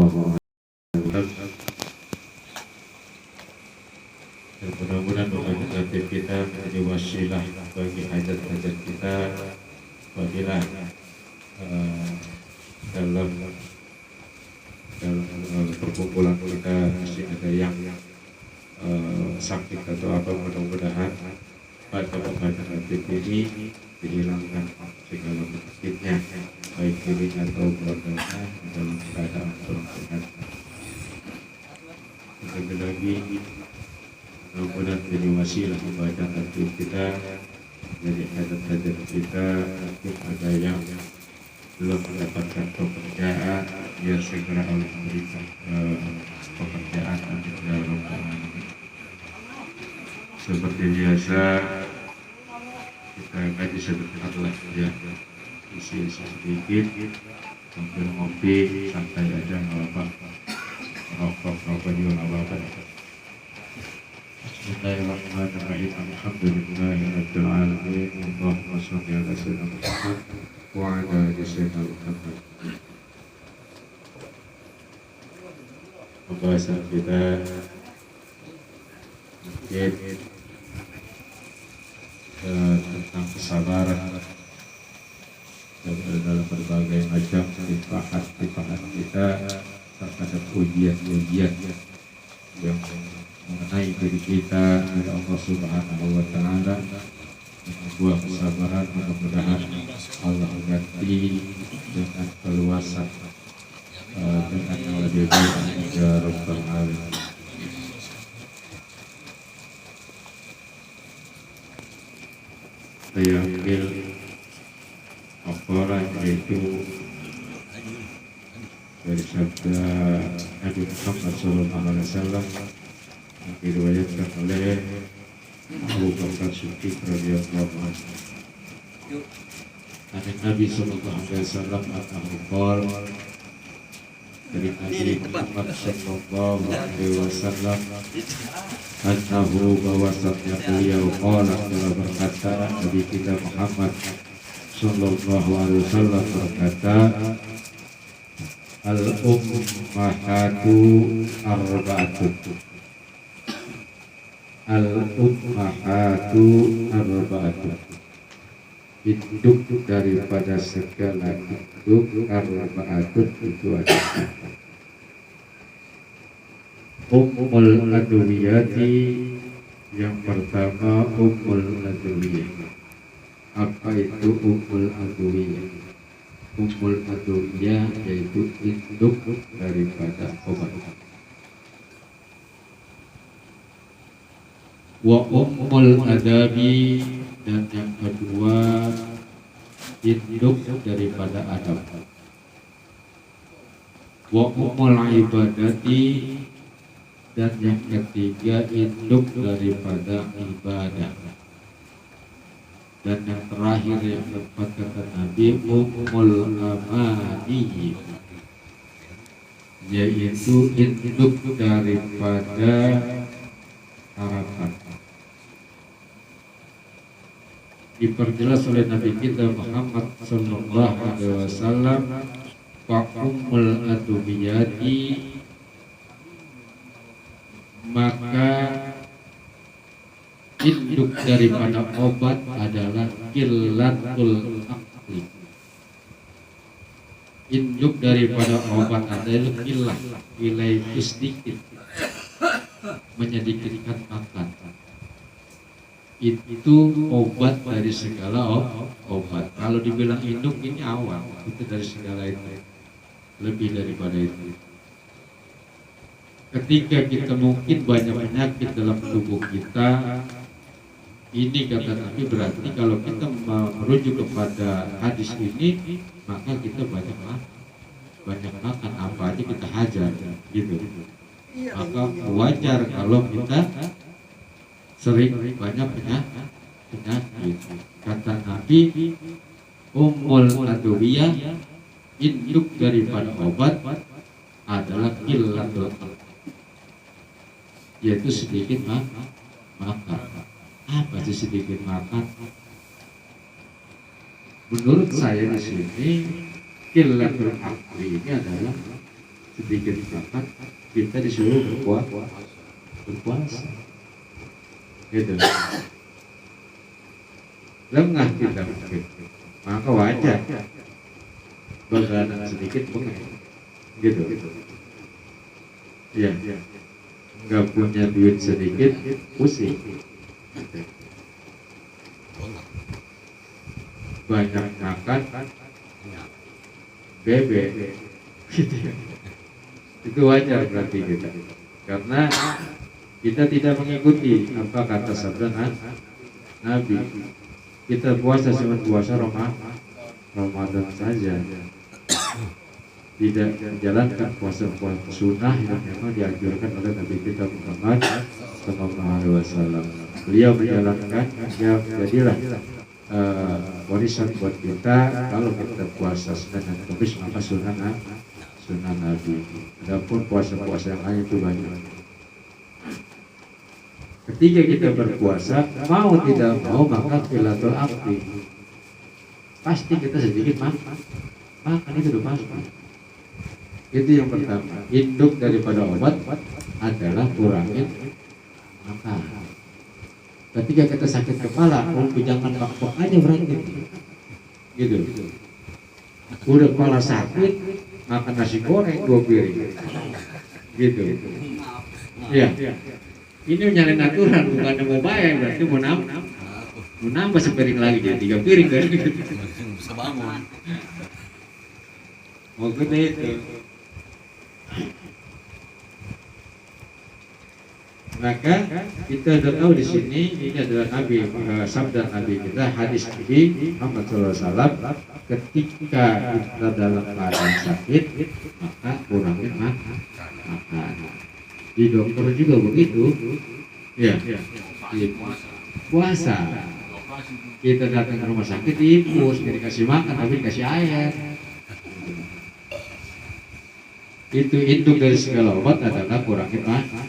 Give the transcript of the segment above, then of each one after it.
Sallallahu Alaihi Wasallam. Dan mudah-mudahan doa kita menjadi wasilah bagi hajat-hajat kita, bagilah dalam perkumpulan kita mesti ada yang sakit atau apa, mudah-mudahan pada membaca hati ini dihilangkan segala penyakitnya, baik dirinya atau keluarganya dalam keadaan sehat. Lagi-lagi mudah-mudahan jadi wasilah membaca hati kita, jadi hajat-hajat kita. Mungkin ada yang belum mendapatkan pekerjaan, biar segera Allah memberikan pekerjaan dalam seperti biasa. Kita kaji sebentar lagi ya, isi sedikit, sambil ngopi, santai aja, nggak apa-apa, rokok juga nggak apa-apa. Bismillahirrahmanirrahim. Alhamdulillahirabbil alamin. Allahumma shalli ala sayyidina Muhammad wa ala ali sayyidina Muhammad. Pembahasan kita mungkin tentang kesabaran dalam berbagai macam timpahan kita terhadap ujian-ujian yang mengenai diri kita dari Allah Subhanahu wa Ta'ala. Sebuah kesabaran mudah-mudahan Allah ganti dengan keluasan, dengan yang lebih baik ya Rabbal Alamin. Saya ambil hafalan yaitu dari sabda Nabi Muhammad SAW yang diriwayatkan oleh Abu Bakar Siddiq radhiyallahu anhu. Nabi SAW dari Nabi Muhammad SAW annahu bahwasanya beliau qala telah berkata, Nabi kita Muhammad sallallahu alaihi wasallam berkata, al ummahatu arba'atun, al ummahatu arba'atun, induk daripada segala induk, arba'atun itu ada Ummul Adwiyati. Yang pertama Ummul Adwiyah. Apa itu Ummul Adwiyah? Ummul Adwiyah yaitu induk daripada obat. Wa Ummul Adabi, dan yang kedua induk daripada adab. Wa Ummul Ibadati, dan yang ketiga induk daripada ibadah. Dan yang terakhir yang keempat kata Nabi Ummul Amani, yaitu induk daripada harapan. Diperjelas oleh Nabi kita Muhammad sallallahu alaihi wasallam, fa ummul adwiyati, maka induk daripada obat adalah qillatul aqli. Induk daripada obat adalah qillah, qillah itu sedikit, menyedikitkan makan. Itu obat dari segala obat. Kalau dibilang induk ini awal, itu dari segala itu, lebih daripada itu. Ketika kita mungkin banyak penyakit dalam tubuh kita, ini kata Nabi berarti kalau kita merujuk kepada hadis ini, maka kita banyak makan apa aja kita hajar, gitu. Maka wajar kalau kita sering banyak penyakit. Kata Nabi, Ummul Adwiyah, induk daripada obat adalah qillatul aqli, yaitu sedikit makan. Apa sih sedikit makan? Menurut saya di sini qillatul aqli ini adalah sedikit makan, kita disuruh berpuasa. Gitu. Lengah kita mungkin, maka wajar bakalan sedikit bengek. Gitu. Iya. Nggak punya duit sedikit, pusing. Banyak makan, bebek. Gitu. Itu wajar berarti kita, karena kita tidak mengikuti apa kata sabda Nabi. Kita puasa cuma puasa Ramadan saja, tidak menjalankan puasa-puasa sunnah yang memang dianjurkan oleh Nabi kita Muhammad SAW. Beliau menjalankan, ya jadilah warisan buat kita. Kalau kita puasa Senin dan Kamis maka sunnah Nabi. Adapun puasa-puasa yang lain itu banyak. Ketika kita berpuasa, mau tidak mau maka khilatul akti, pasti kita sedikit makan itu udah pasti. Itu yang pertama. Induk daripada obat adalah kurangin makan. Ketika kita sakit kepala, jangan makan aja berarti. Gitu. Udah kepala sakit, makan nasi goreng 2 piring. Gitu. Iya. Ini nyalain aturan, bukan mau bayar, berarti mau nambah sepiring lagi jadi 3 piring kan? Bisa bangun. Mau gede itu. Maka kita sudah tahu di sini ini adalah Nabi, sabda Nabi kita, hadis Nabi Muhammad SAW. Ketika kita dalam keadaan sakit, maka kurangin makan. Di dokter juga begitu, ya. Puasa. Kita datang ke rumah sakit, infus, dikasih makan, tapi dikasih air. Itu induk dari segala obat adalah kurangin makan.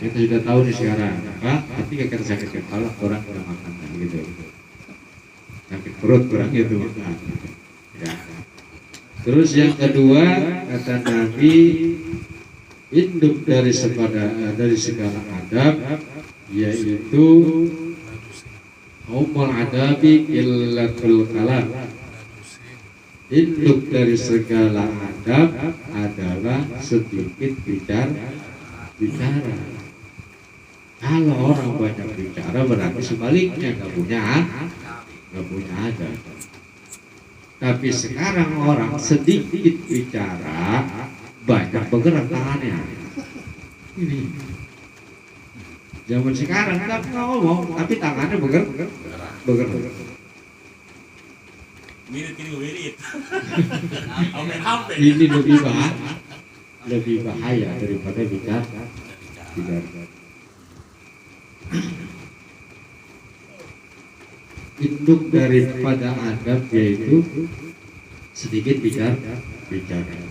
Kita sudah tahu nih sekarang. Maka ketika kita sakit kepala, kurang makan, gitu. Sakit perut kurang itu makan. Ya. Terus yang kedua kata Nabi, induk dari segala adab, yaitu umul adabi illatul kalam. Induk dari segala adab adalah sedikit bicara. Kalau orang banyak bicara berarti sebaliknya nggak punya adab. Tapi sekarang orang sedikit bicara, banyak bergerak tangannya. Ini zaman sekarang kita ngomong tapi tangannya bergerak. Ini lebih bahaya daripada bicara. Induk daripada adab yaitu sedikit bicara.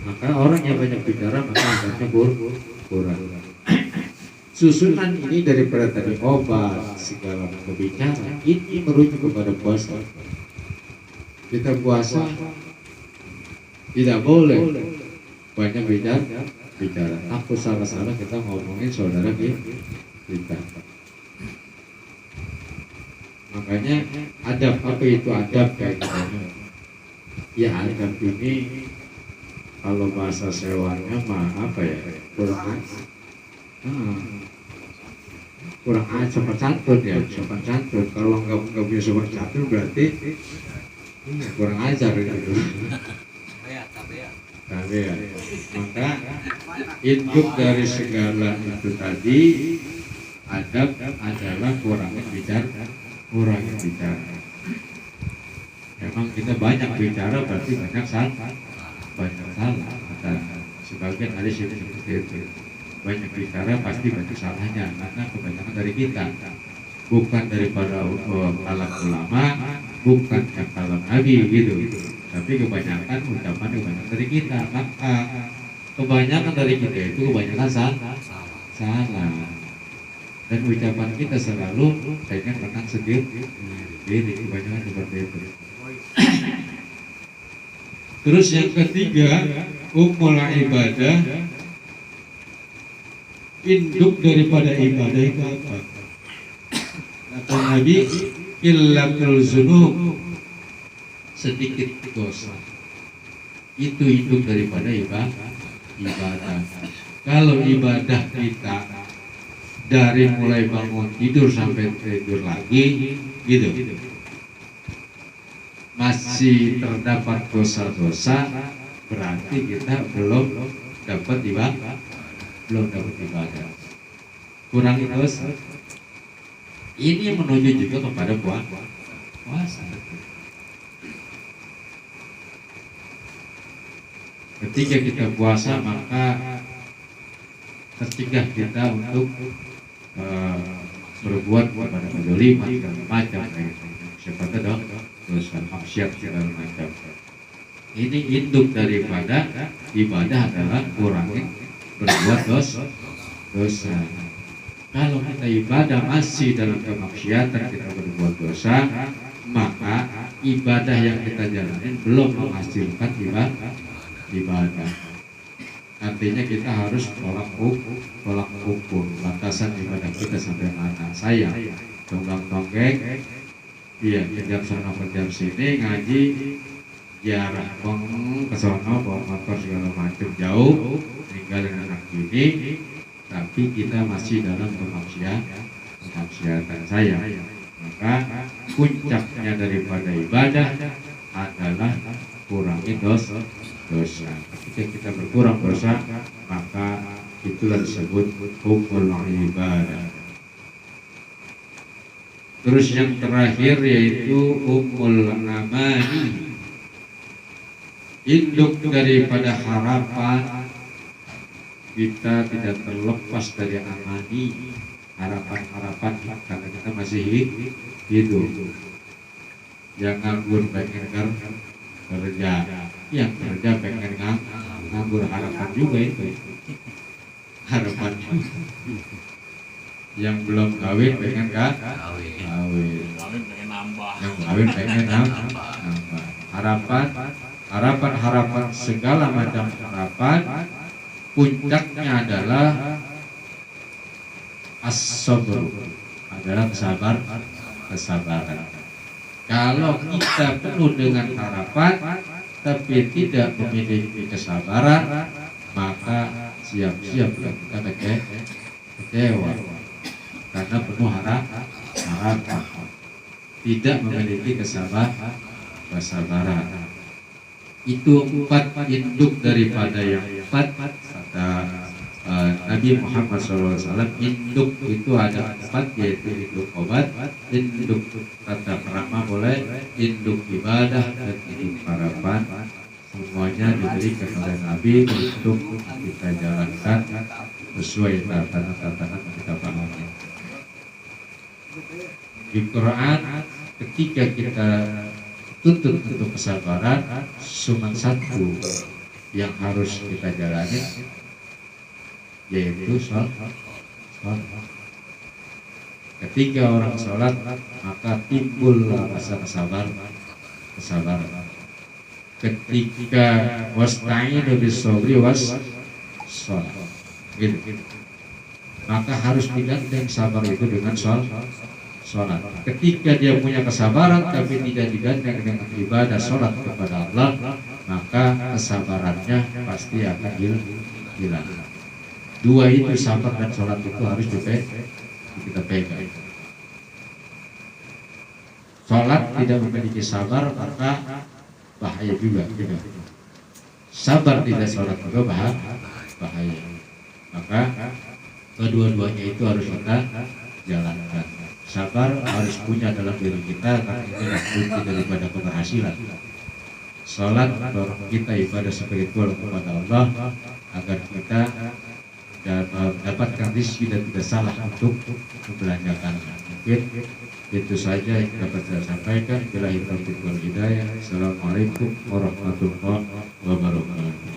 Maka orang yang banyak bicara maka adabnya kurang. Susunan ini daripada tadi obat segala berbicara, ini merujuk kepada puasa. Kita puasa tidak boleh banyak bicara. Takut salah-salah kita ngomongin saudara kita. Makanya adab, apa itu adab kayak gimana? Ya adab ini kalau bahasa sewanya mah apa ya, kurang sopan santun ya, sopan santun. Kalau nggak punya sopan santun berarti kurang ajar gitu. Tapi ya, maka induk dari segala itu tadi adab adalah kurangin bicara. Memang kita banyak bicara berarti banyak salah. Kata sebagian hadis itu seperti itu. Banyak bicara pasti banyak salahnya karena kebanyakan dari kita, bukan daripada kalam ulama, bukan kalam Nabi gitu. Tapi kebanyakan ucapan dari kita, maka kebanyakan dari kita itu kebanyakan salah. Dan ucapan kita selalu pengen menang sendiri, kebanyakan seperti itu. Terus yang ketiga Ummul ibadah, induk daripada ibadah itu apa? Kata Nabi, illatul zunub, sedikit dosa. Itu induk daripada ibadah. Kalau ibadah kita dari mulai bangun tidur sampai tidur lagi, gitu, masih terdapat dosa-dosa, berarti kita belum dapat ibadah. Kurangi dosa. Ini menuju juga kepada puasa. Ketika kita puasa, maka tercegah kita untuk berbuat kepada kezaliman segala macam, siapa tahu dosa maksiat segala macam. Ini induk daripada ibadah adalah kurangi berbuat dosa. Kalau kita ibadah masih dalam kemaksiatan, kita berbuat dosa, maka ibadah yang kita jalani belum menghasilkan ibadah. Artinya kita harus tolak ukur batasan ibadah kita sampai mana. Saya tonggang-tonggeng, iya, kejam sana kejam sini, ngaji jarak ke sono bawa motor segala macam jauh, tinggal dengan anak ini, tapi kita masih dalam kemaksiatan saya. Maka puncaknya daripada ibadah adalah kurangi dosa. Ketika kita berkurang dosa, maka itulah disebut ummul ibadah. Terus yang terakhir yaitu ummul amani, induk daripada harapan. Kita tidak terlepas dari amani, harapan karena kita masih hidup. Yang nganggur pengen kerja, yang kerja pengen nganggur, harapan juga itu. Harapan yang belum kawin pengen kawin, pengen nambah, yang kawin pengen nambah. Harapan segala macam harapan, puncaknya adalah as-sabr, adalah kesabaran. Kalau kita penuh dengan harapan tapi tidak memiliki kesabaran, maka siap-siap kita kecewa karena penuh harapan, tidak memiliki kesabaran. Itu 4 induk daripada yang 4 kata Nabi Muhammad SAW. Induk itu ada 4, yaitu induk obat, induk tata krama boleh, induk ibadah, dan induk harapan. Semuanya diberikan oleh Nabi untuk kita jalankan sesuai tatanan yang kita pahami. Di Quran, ketika kita tuntut untuk kesabaran, cuma 1 yang harus kita jalani, yaitu sholat. Ketika orang sholat, maka timbul rasa kesabaran. Ketika wasta'inu bis-shabri was-shalah, gitu. Maka harus digandeng sabar itu dengan sholat. Ketika dia punya kesabaran tapi tidak digandeng dengan ibadah sholat kepada Allah, maka kesabarannya pasti akan hilang. 2 itu, sabar dan sholat, itu harus kita pegang. Sholat tidak memiliki sabar, maka bahaya juga. Sabar tidak sholat juga bahaya. Maka kedua-duanya itu harus kita jalankan. Sabar harus punya dalam diri kita, karena itulah kunci daripada keberhasilan. Salat dorong kita ibadah spiritual kepada Allah agar kita mendapatkan rezeki dan tidak salah untuk membelanjakan. Mungkin itu saja yang dapat saya sampaikan. Billahi taufiq wal hidayah. Assalamualaikum warahmatullahi wabarakatuh.